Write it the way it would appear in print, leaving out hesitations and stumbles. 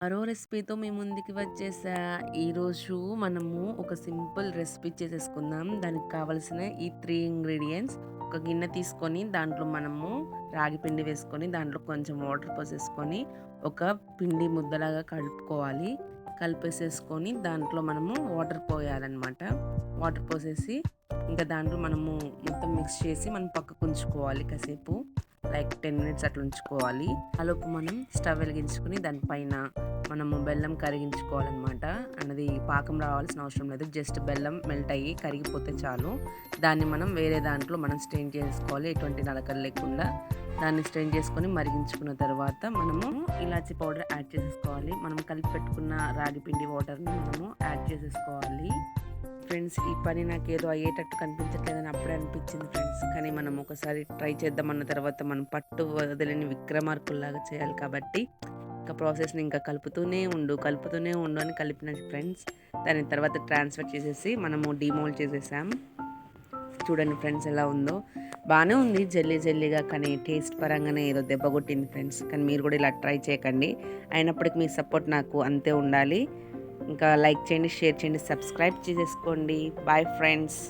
మరో రెసిపీతో మీ ముందుకి వచ్చేసా. ఈరోజు మనము ఒక సింపుల్ రెసిపీ చేసేసుకుందాం. దానికి కావాల్సిన ఈ 3 ఇంగ్రీడియెంట్స్ ఒక గిన్నె తీసుకొని దాంట్లో మనము రాగి పిండి వేసుకొని దాంట్లో కొంచెం వాటర్ పోసేసుకొని ఒక పిండి ముద్దలాగా కలుపుకోవాలి. కలిపేసేసుకొని దాంట్లో మనము వాటర్ పోయాలన్నమాట. వాటర్ పోసేసి ఇంకా దాంట్లో మనము మొత్తం మిక్స్ చేసి మనం పక్కకు ఉంచుకోవాలి కాసేపు. లైక్ 10 మినిట్స్ అట్లా ఉంచుకోవాలి. ఆలోపు మనం స్టవ్ వెలిగించుకొని దానిపైన మనము బెల్లం కరిగించుకోవాలన్నమాట. అన్నది పాకం రావాల్సిన అవసరం లేదు. జస్ట్ బెల్లం మెల్ట్ అయ్యి కరిగిపోతే చాలు. దాన్ని మనం వేరే దాంట్లో మనం స్ట్రెయిన్ చేసుకోవాలి. ఎటువంటి నలకలు లేకుండా దాన్ని స్ట్రెయిన్ చేసుకొని మరిగించుకున్న తర్వాత మనము ఇలాచీ పౌడర్ యాడ్ చేసేసుకోవాలి. మనం కలిపి పెట్టుకున్న రాగి పిండి వాటర్ని మనము యాడ్ చేసేసుకోవాలి. ఫ్రెండ్స్, ఈ పని నాకేదో అయ్యేటట్టు కనిపించట్లేదని అప్పుడే అనిపించింది ఫ్రెండ్స్. కానీ మనం ఒకసారి ట్రై చేద్దామన్న తర్వాత మనం పట్టు వదిలేని విక్రమార్కుల్లాగా చేయాలి కాబట్టి ఇంకా ప్రాసెస్ని ఇంకా కలుపుతూనే ఉండు అని కలిపిన ఫ్రెండ్స్. దాని తర్వాత ట్రాన్స్ఫర్ చేసేసి మనము డిమోల్డ్ చేసేసాం. చూడండి ఫ్రెండ్స్ ఎలా ఉందో. బాగానే ఉంది జల్లీగా, కానీ టేస్ట్ పరంగానే ఏదో దెబ్బ కొట్టింది ఫ్రెండ్స్. కానీ మీరు కూడా ఇలా ట్రై చేయకండి. అయినప్పటికీ మీ సపోర్ట్ నాకు అంతే ఉండాలి. ఇంకా లైక్ చేయండి, షేర్ చేయండి, సబ్స్క్రైబ్ చేసేసుకోండి. Bye friends.